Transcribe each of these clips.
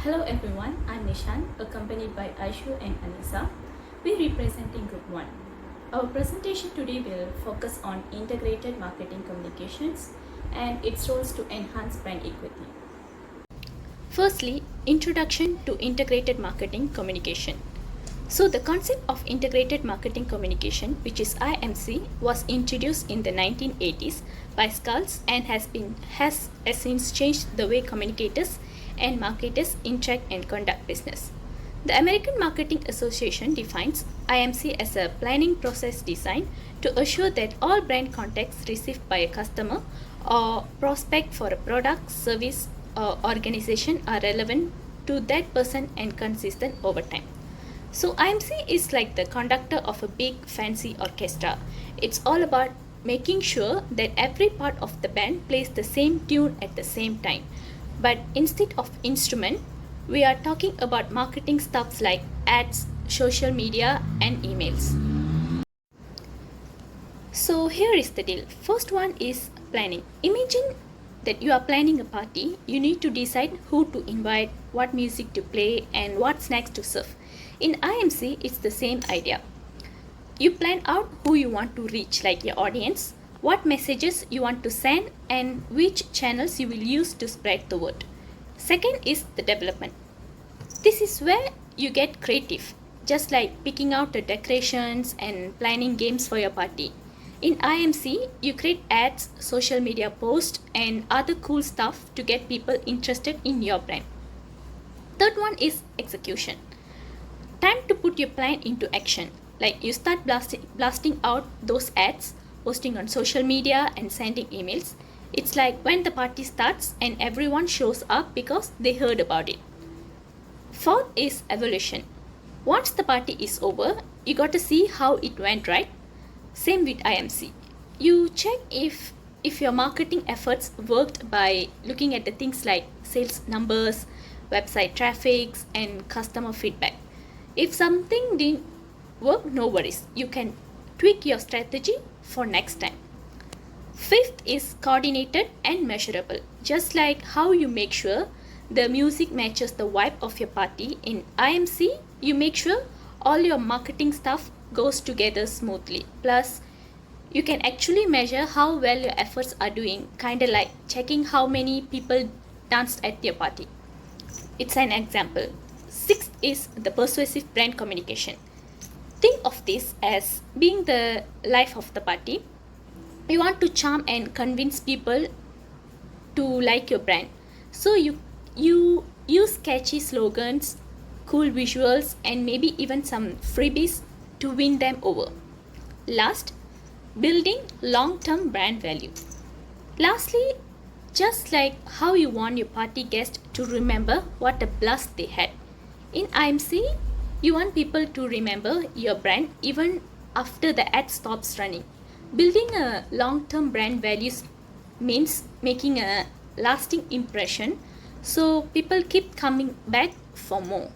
Hello everyone, I'm Nishan, accompanied by Aishu and Anisa. We representing Group 1. Our presentation today will focus on integrated marketing communications and its roles to enhance brand equity. Firstly, introduction to integrated marketing communication. So the concept of integrated marketing communication, which is IMC, was introduced in the 1980s by Skulls and has since changed the way communicators and marketers interact and conduct business. The American Marketing Association defines IMC as a planning process designed to assure that all brand contacts received by a customer or prospect for a product, service, or organization are relevant to that person and consistent over time. So IMC is like the conductor of a big fancy orchestra. It's all about making sure that every part of the band plays the same tune at the same time. But instead of instrument, we are talking about marketing stuffs like ads, social media, and emails. So here is the deal. First one is planning. Imagine that you are planning a party. You need to decide who to invite, what music to play, and what snacks to serve. In IMC, it's the same idea. You plan out who you want to reach, like your audience, what messages you want to send, and which channels you will use to spread the word. Second is the development. This is where you get creative, just like picking out the decorations and planning games for your party. In IMC, you create ads, social media posts, and other cool stuff to get people interested in your brand. Third one is execution. Time to put your plan into action. Like you start blasting out those ads, posting on social media and sending emails. It's like when the party starts and everyone shows up because they heard about it. Fourth is evaluation. Once the party is over, you got to see how it went, right? Same with IMC. You check if your marketing efforts worked by looking at the things like sales numbers, website traffic, and customer feedback. If something didn't work, no worries. You can tweak your strategy for next time. Fifth is coordinated and measurable. Just like how you make sure the music matches the vibe of your party, in IMC, you make sure all your marketing stuff goes together smoothly. Plus, you can actually measure how well your efforts are doing, kinda like checking how many people danced at your party. It's an example. Sixth is the persuasive brand communication. Think of this as being the life of the party. You want to charm and convince people to like your brand. So you use catchy slogans, cool visuals, and maybe even some freebies to win them over. Last, building long-term brand value. Lastly, just like how you want your party guests to remember what a blast they had. In IMC, you want people to remember your brand even after the ad stops running. Building a long-term brand values means making a lasting impression so people keep coming back for more.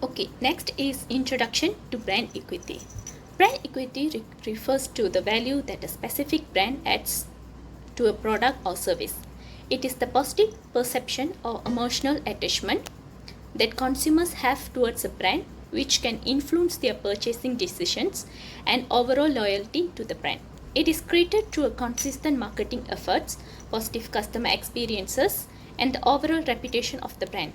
Okay, next is introduction to brand equity. Brand equity refers to the value that a specific brand adds to a product or service. It is the positive perception or emotional attachment that consumers have towards a brand, which can influence their purchasing decisions and overall loyalty to the brand. It is created through a consistent marketing efforts, positive customer experiences, and the overall reputation of the brand.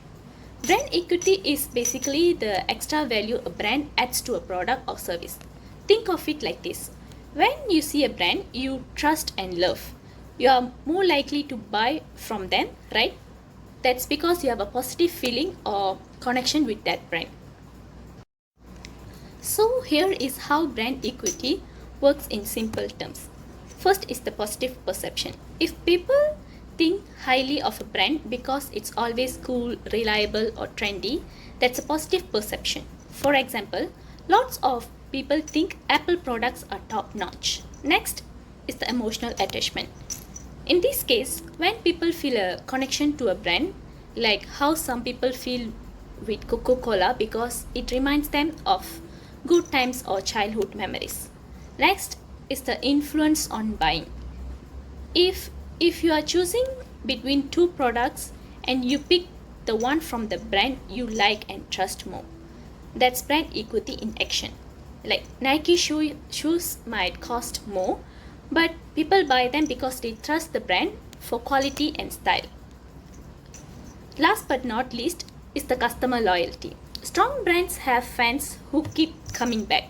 Brand equity is basically the extra value a brand adds to a product or service. Think of it like this. When you see a brand you trust and love, you are more likely to buy from them, right? That's because you have a positive feeling or connection with that brand. So here is how brand equity works in simple terms. First is the positive perception. If people think highly of a brand because it's always cool, reliable, or trendy, that's a positive perception. For example, lots of people think Apple products are top notch. Next is the emotional attachment. In this case, when people feel a connection to a brand, like how some people feel with Coca-Cola because it reminds them of good times or childhood memories. Next is the influence on buying. If you are choosing between two products and you pick the one from the brand you like and trust more. That's brand equity in action. Like Nike shoes might cost more, but people buy them because they trust the brand for quality and style. Last but not least is the customer loyalty. Strong brands have fans who keep coming back.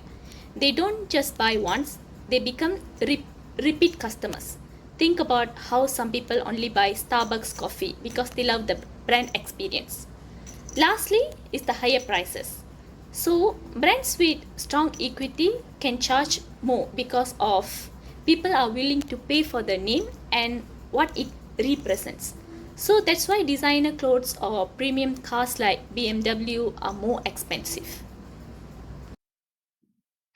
They don't just buy once, they become repeat customers. Think about how some people only buy Starbucks coffee because they love the brand experience. Lastly is the higher prices. So brands with strong equity can charge more because of people are willing to pay for the name and what it represents. So that's why designer clothes or premium cars like BMW are more expensive.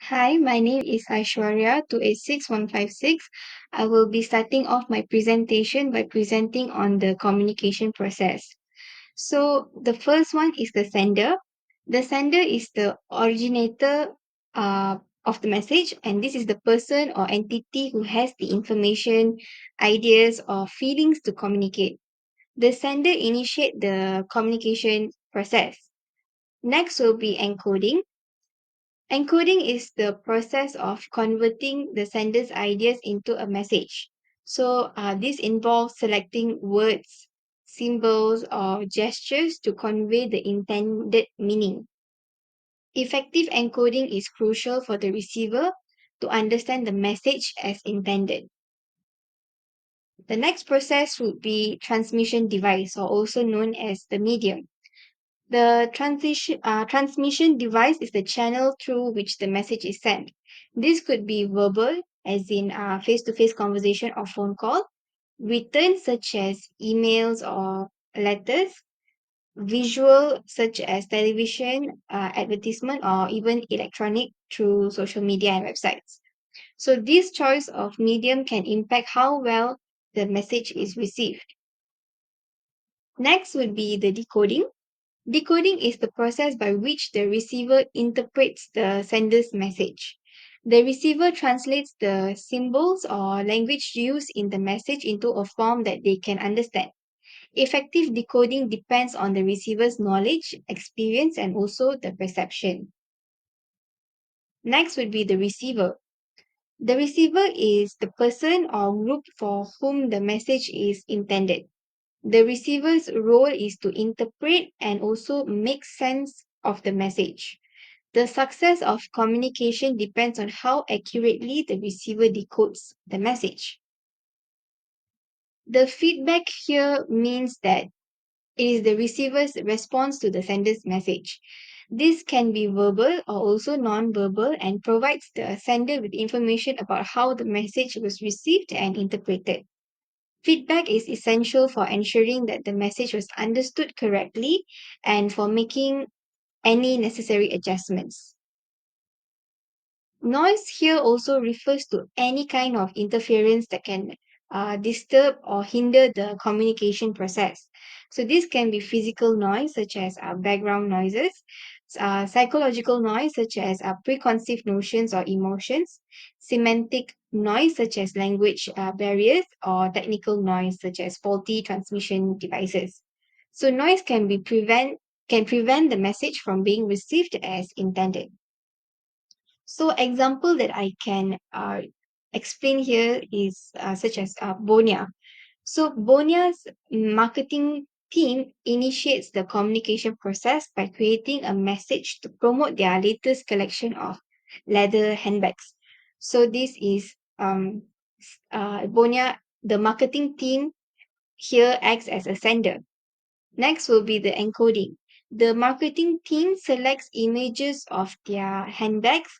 Hi, my name is Aishwarya 286156. I will be starting off my presentation by presenting on the communication process. So the first one is the sender. The sender is the originator of the message, and this is the person or entity who has the information, ideas, or feelings to communicate. The sender initiate the communication process. Next will be encoding. Encoding is the process of converting the sender's ideas into a message. So, this involves selecting words, symbols, or gestures to convey the intended meaning. Effective encoding is crucial for the receiver to understand the message as intended. The next process would be transmission device, or also known as the medium. The transmission device is the channel through which the message is sent. This could be verbal, as in face-to-face conversation or phone call, written, such as emails or letters, visual, such as television, advertisement, or even electronic through social media and websites. So, this choice of medium can impact how well the message is received. Next would be the decoding. Decoding is the process by which the receiver interprets the sender's message. The receiver translates the symbols or language used in the message into a form that they can understand. Effective decoding depends on the receiver's knowledge, experience, and also the perception. Next would be the receiver. The receiver is the person or group for whom the message is intended. The receiver's role is to interpret and also make sense of the message. The success of communication depends on how accurately the receiver decodes the message. The feedback here means that it is the receiver's response to the sender's message. This can be verbal or also non-verbal and provides the sender with information about how the message was received and interpreted. Feedback is essential for ensuring that the message was understood correctly and for making any necessary adjustments. Noise here also refers to any kind of interference that can disturb or hinder the communication process. So, this can be physical noise, such as background noises, psychological noise, such as preconceived notions or emotions, semantic noise, such as language barriers, or technical noise, such as faulty transmission devices. So, noise can prevent the message from being received as intended. So example that I can explain here is such as Bonia. So Bonia's marketing team initiates the communication process by creating a message to promote their latest collection of leather handbags. So this is Bonia. The marketing team here acts as a sender. Next will be the encoding. The marketing team selects images of their handbags,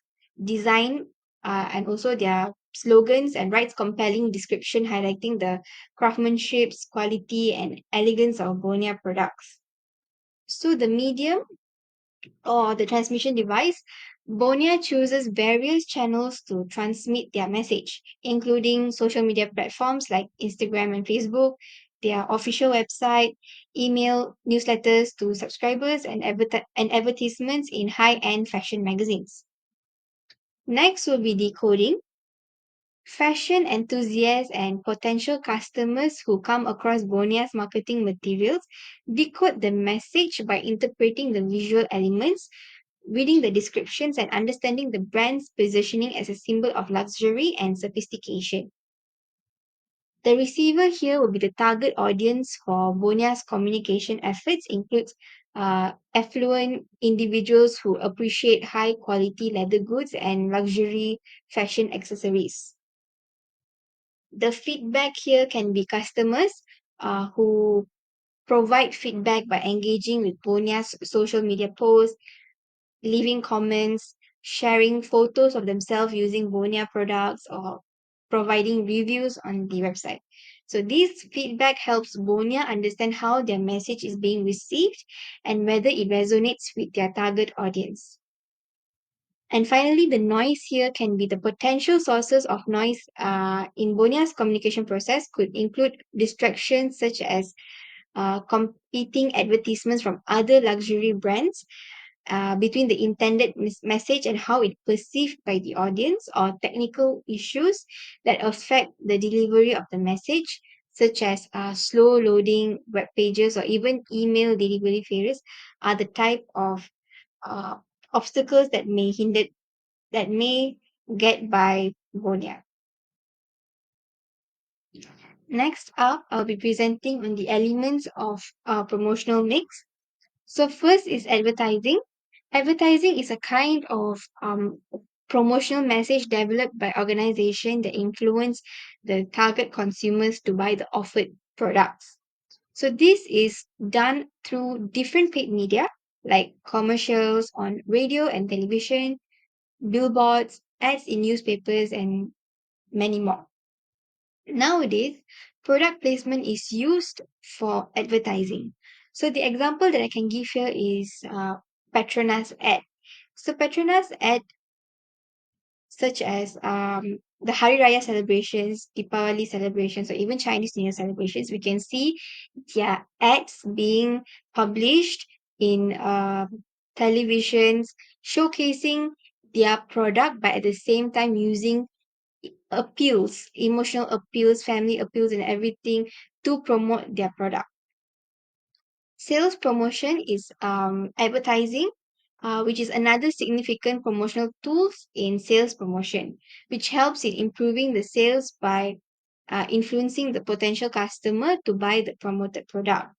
design, and also their slogans and writes compelling description highlighting the craftsmanship, quality, and elegance of Bonia products. So the medium or the transmission device, Bonia chooses various channels to transmit their message, including social media platforms like Instagram and Facebook, their official website, email, newsletters to subscribers, and advertisements in high end fashion magazines. Next will be decoding. Fashion enthusiasts and potential customers who come across Bonia's marketing materials decode the message by interpreting the visual elements, reading the descriptions, and understanding the brand's positioning as a symbol of luxury and sophistication. The receiver here will be the target audience for Bonia's communication efforts includes affluent individuals who appreciate high quality leather goods and luxury fashion accessories. The feedback here can be customers who provide feedback by engaging with Bonia's social media posts, leaving comments, sharing photos of themselves using Bonia products, or providing reviews on the website. So this feedback helps Bonia understand how their message is being received and whether it resonates with their target audience. And finally, the noise here can be the potential sources of noise in Bonia's communication process could include distractions such as competing advertisements from other luxury brands between the intended message and how it perceived by the audience, or technical issues that affect the delivery of the message, such as slow loading web pages or even email delivery failures, are the type of uh, obstacles that may get by Bonia. Next up, I'll be presenting on the elements of promotional mix. So first is advertising. Advertising is a kind of promotional message developed by organization that influence the target consumers to buy the offered products. So this is done through different paid media like commercials on radio and television, billboards, ads in newspapers, and many more. Nowadays, product placement is used for advertising. So the example that I can give here is Petronas ad. So Petronas ad, such as the Hari Raya celebrations, Deepavali celebrations, or even Chinese New Year celebrations, we can see their ads being published in televisions, showcasing their product, but at the same time using appeals, emotional appeals, family appeals, and everything to promote their product. Sales promotion is advertising, which is another significant promotional tools in sales promotion, which helps in improving the sales by influencing the potential customer to buy the promoted product.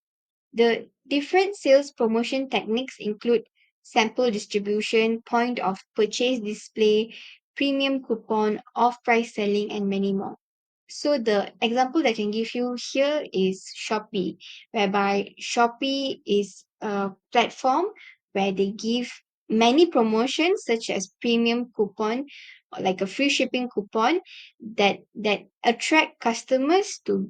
The different sales promotion techniques include sample distribution, point of purchase display, premium coupon, off price selling, and many more. So the example that I can give you here is Shopee, whereby Shopee is a platform where they give many promotions such as premium coupon, or like a free shipping coupon that attract customers to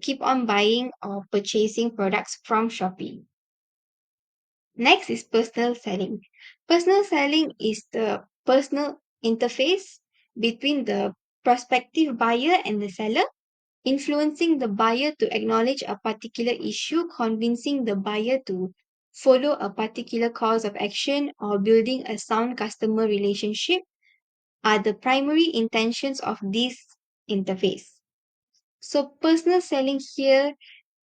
keep on buying or purchasing products from Shopee. Next is personal selling. Personal selling is the personal interface between the prospective buyer and the seller, influencing the buyer to acknowledge a particular issue, convincing the buyer to follow a particular course of action, or building a sound customer relationship are the primary intentions of this interface. So, personal selling here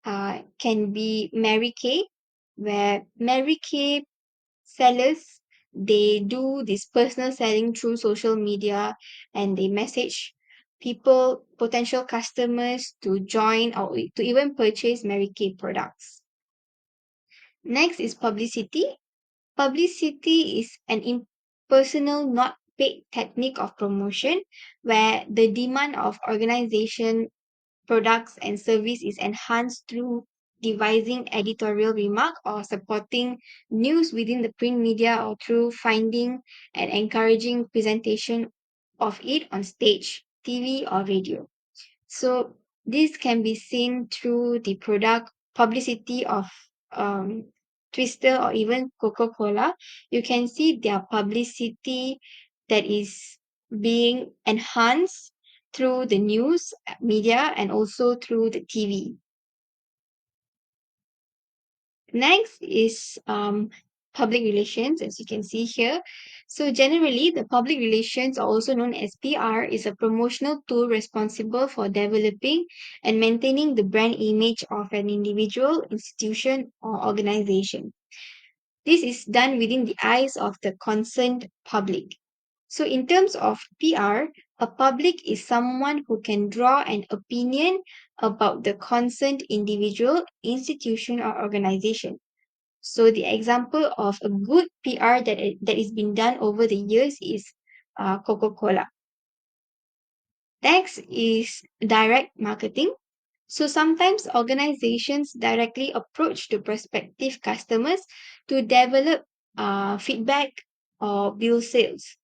can be Mary Kay, where Mary Kay sellers, they do this personal selling through social media, and they message people, potential customers, to join or to even purchase Mary Kay products. Next is publicity. Publicity is an impersonal, not paid technique of promotion where the demand of organization, products, and service is enhanced through devising editorial remark or supporting news within the print media, or through finding and encouraging presentation of it on stage, TV, or radio. So this can be seen through the product publicity of um, Twister or even Coca-Cola. You can see their publicity that is being enhanced through the news media and also through the TV. Next is public relations, as you can see here. So generally, the public relations, also known as PR, is a promotional tool responsible for developing and maintaining the brand image of an individual, institution, or organization. This is done within the eyes of the concerned public. So, in terms of PR, a public is someone who can draw an opinion about the concerned individual, institution, or organization. So, the example of a good PR that is been done over the years is Coca-Cola. Next is direct marketing. So sometimes organizations directly approach to prospective customers to develop feedback or build sales.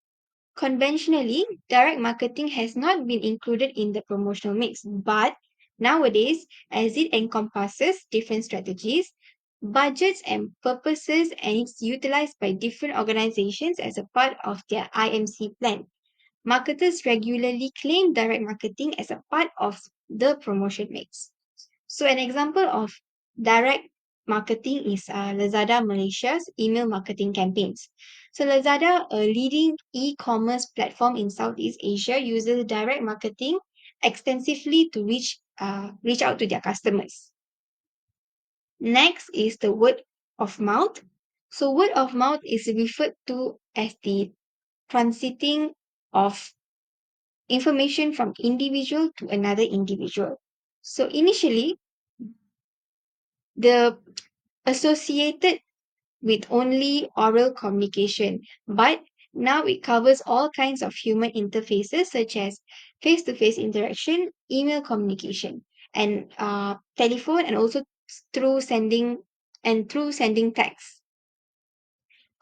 Conventionally, direct marketing has not been included in the promotional mix, but nowadays, as it encompasses different strategies, budgets, and purposes, and it's utilized by different organizations as a part of their IMC plan. Marketers regularly claim direct marketing as a part of the promotion mix. So, an example of direct marketing is Lazada Malaysia's email marketing campaigns. So, Lazada, a leading e commerce platform in Southeast Asia, uses direct marketing extensively to reach out to their customers. Next is the word of mouth. So, word of mouth is referred to as the transiting of information from individual to another individual. So, initially, the associated with only oral communication, but now it covers all kinds of human interfaces such as face to face interaction, email communication, and telephone, and also through sending text.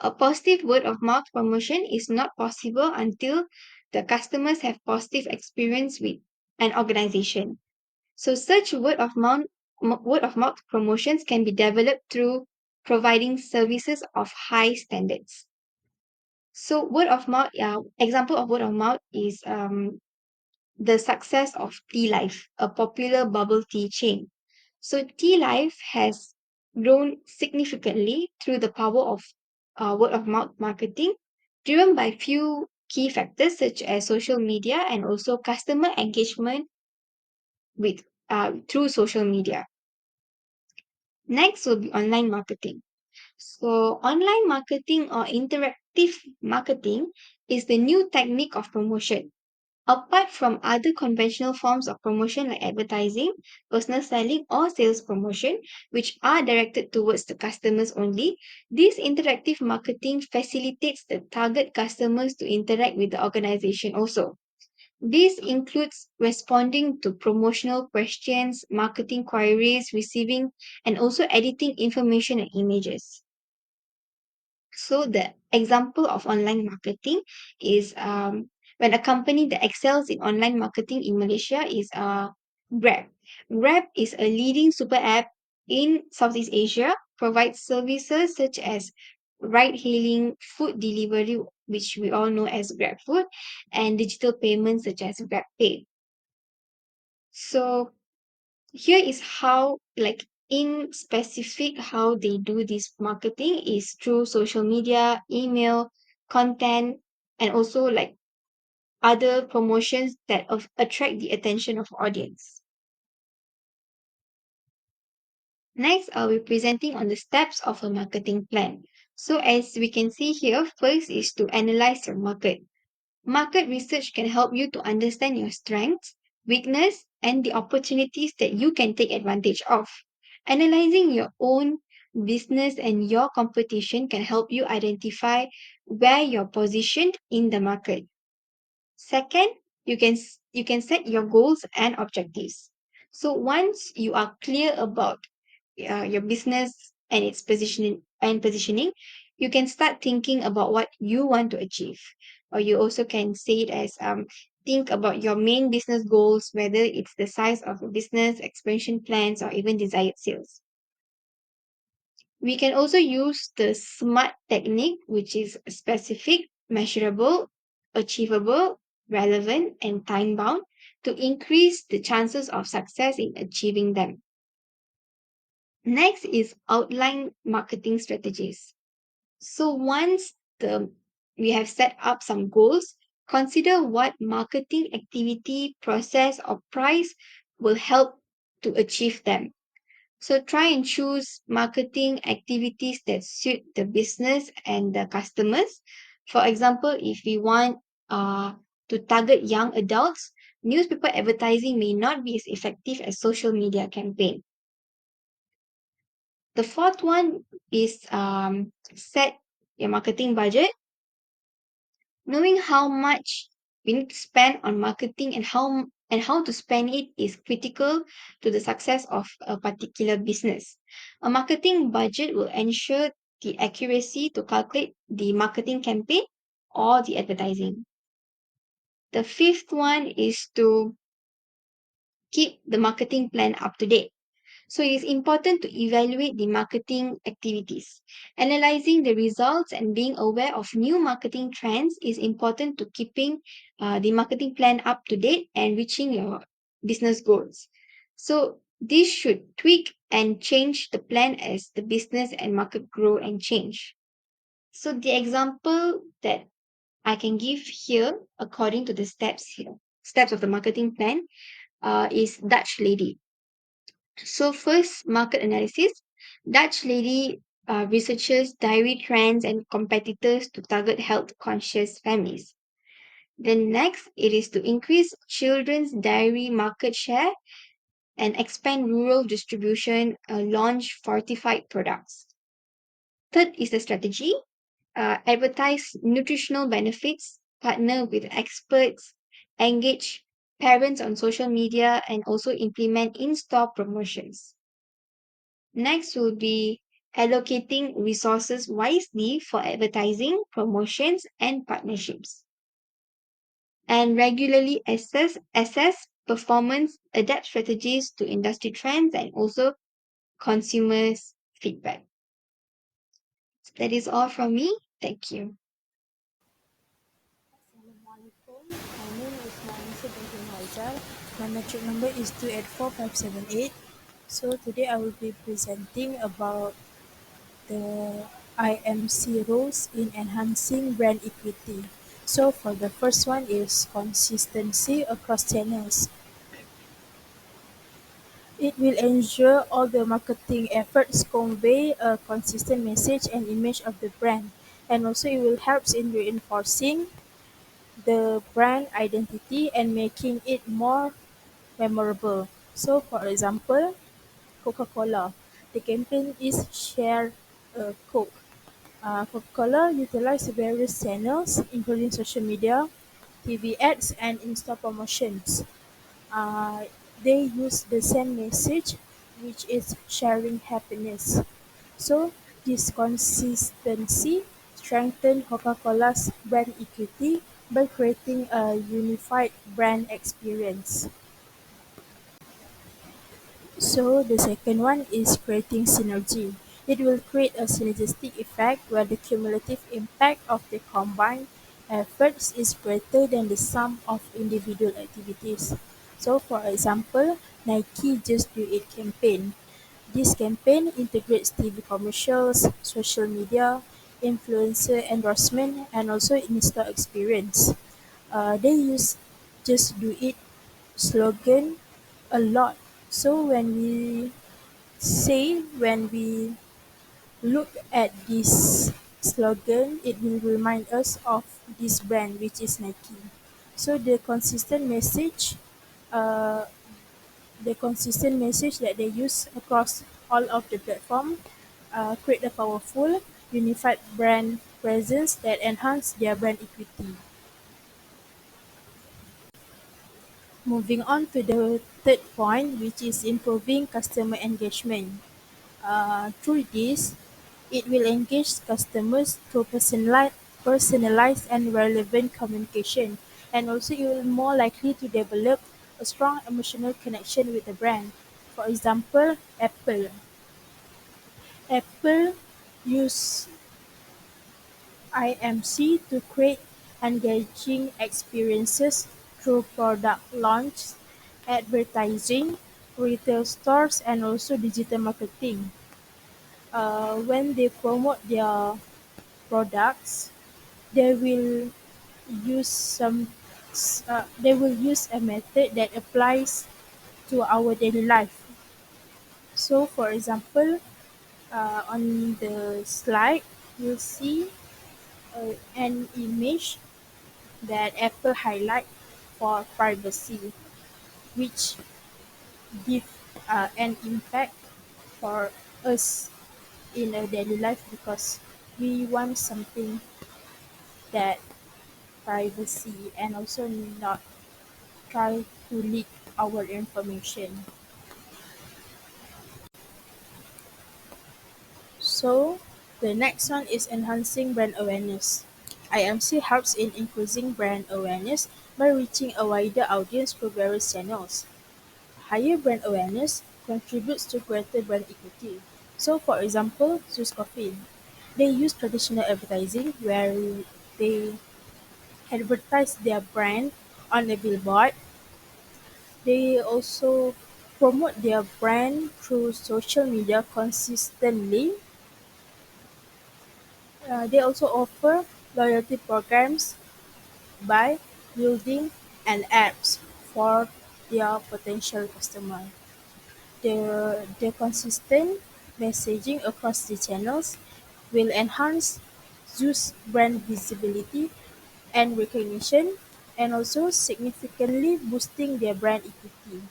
A positive word of mouth promotion is not possible until the customers have positive experience with an organization. So such word of mouth promotions can be developed through providing services of high standards. So word of mouth, example of word of mouth is the success of Tea Life, a popular bubble tea chain. So Tea Life has grown significantly through the power of word of mouth marketing, driven by few key factors such as social media and also customer engagement with through social media. Next will be online marketing. So, online marketing or interactive marketing is the new technique of promotion. Apart from other conventional forms of promotion like advertising, personal selling, or sales promotion, which are directed towards the customers only, this interactive marketing facilitates the target customers to interact with the organization also. This includes responding to promotional questions, marketing queries, receiving, and also editing information and images. So the example of online marketing is when a company that excels in online marketing in Malaysia is Grab. Grab is a leading super app in Southeast Asia, provides services such as ride hailing, food delivery, which we all know as Grab Food, and digital payments such as Grab Pay. So here is how, like, in specific, how they do this marketing is through social media, email, content, and also like other promotions that attract the attention of audience. Next, I'll be presenting on the steps of a marketing plan. So as we can see here, first is to analyze your market. Market research can help you to understand your strengths, weakness, and the opportunities that you can take advantage of. Analyzing your own business and your competition can help you identify where you're positioned in the market. Second, you can set your goals and objectives. So once you are clear about your business and its positioning, you can start thinking about what you want to achieve. Or you also can say it as think about your main business goals, whether it's the size of a business, expansion plans, or even desired sales. We can also use the SMART technique, which is specific, measurable, achievable, relevant, and time bound to increase the chances of success in achieving them. Next is outline marketing strategies. So once the we have set up some goals, consider what marketing activity, process, or price will help to achieve them. So try and choose marketing activities that suit the business and the customers. For example, if we want to target young adults, newspaper advertising may not be as effective as social media campaign. The fourth one is set your marketing budget. Knowing how much we need to spend on marketing and how to spend it is critical to the success of a particular business. A marketing budget will ensure the accuracy to calculate the marketing campaign or the advertising. The fifth one is to keep the marketing plan up to date. So it is important to evaluate the marketing activities. Analyzing the results and being aware of new marketing trends is important to keeping the marketing plan up to date and reaching your business goals. So this should tweak and change the plan as the business and market grow and change. So the example that I can give here, according to the steps of the marketing plan, is Dutch Lady. So first, market analysis. Dutch Lady researches dairy trends and competitors to target health-conscious families. Then next, it is to increase children's dairy market share and expand rural distribution, launch fortified products. Third is the strategy. Advertise nutritional benefits, partner with experts, engage parents on social media, and also implement in-store promotions. Next will be allocating resources wisely for advertising, promotions, and partnerships. And regularly assess performance, adapt strategies to industry trends, and also consumers' feedback. That is all from me. Thank you. Assalamualaikum. My name is Manisa binti Haizal. My metric number is 284578. So today I will be presenting about the IMC roles in enhancing brand equity. So for the first one is consistency across channels. It will ensure all the marketing efforts convey a consistent message and image of the brand, and also it will help in reinforcing the brand identity and making it more memorable. So, for example, Coca-Cola. The campaign is Share a Coke. Coca-Cola utilizes various channels, including social media, TV ads, and in-store promotions. Uh, they use the same message, which is sharing happiness. So, this consistency strengthens Coca-Cola's brand equity by creating a unified brand experience. So the second one is creating synergy. It will create a synergistic effect where the cumulative impact of the combined efforts is greater than the sum of individual activities. So for example, Nike Just Do It campaign. This campaign integrates TV commercials, social media, influencer endorsement, and also in-store experience. They use "Just Do It" slogan a lot. So when we look at this slogan, it will remind us of this brand, which is Nike. So uh, the consistent message that they use across all of the platform create a powerful, unified brand presence that enhance their brand equity. Moving on to the third point, which is improving customer engagement. Through this, it will engage customers through personalized and relevant communication, and also you will more likely to develop a strong emotional connection with the brand. For example, Apple. Apple use IMC to create engaging experiences through product launch, advertising, retail stores, and also digital marketing. When they promote their products, they will use they will use a method that applies to our daily life. So, for example, on the slide, you'll see an image that Apple highlight for privacy, which give an impact for us in a daily life because we want something that privacy and also not try to leak our information. So the next one is enhancing brand awareness. IMC helps in increasing brand awareness by reaching a wider audience through various channels. Higher brand awareness contributes to greater brand equity. So for example, Swiss Coffee. They use traditional advertising where they advertise their brand on a billboard. They also promote their brand through social media consistently. They also offer loyalty programs by building an apps for their potential customer. The consistent messaging across the channels will enhance Zoo's brand visibility and recognition and also significantly boosting their brand equity.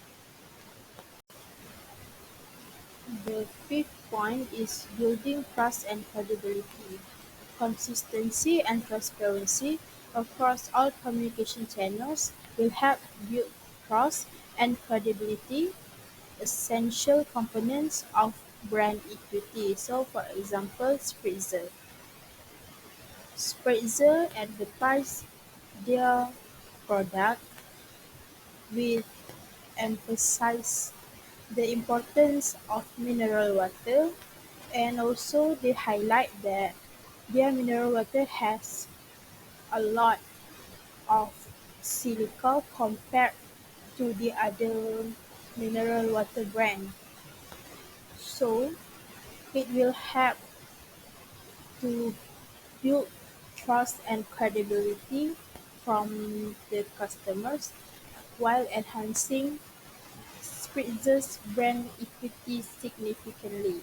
The fifth point is building trust and credibility. Consistency and transparency across all communication channels will help build trust and credibility, essential components of brand equity. So, for example, Spritzer advertise their product with emphasize the importance of mineral water, and also they highlight that their mineral water has a lot of silica compared to the other mineral water brand. So it will help to build trust and credibility from the customers while enhancing Spritzer's brand equity significantly.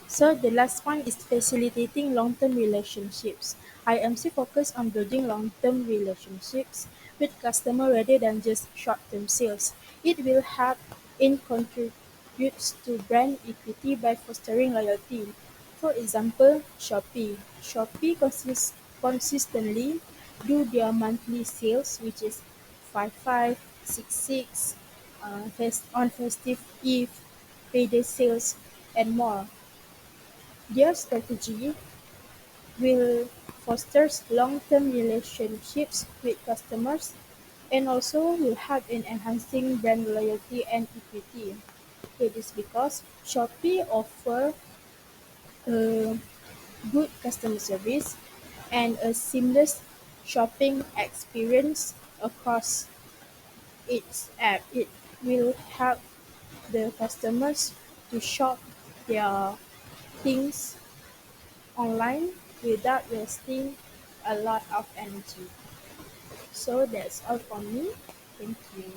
So the last one is facilitating long-term relationships. IMC focus on building long-term relationships with customer rather than just short-term sales. It will help in contributes to brand equity by fostering loyalty. For example, Shopee. Shopee consistently do their monthly sales, which is 55, 66, on festive eve, payday sales, and more. Their strategy will foster long-term relationships with customers and also will help in enhancing brand loyalty and equity. It is because Shopee offer a good customer service and a seamless shopping experience across its app. It will help the customers to shop their things online without wasting a lot of energy. So that's all from me. Thank you.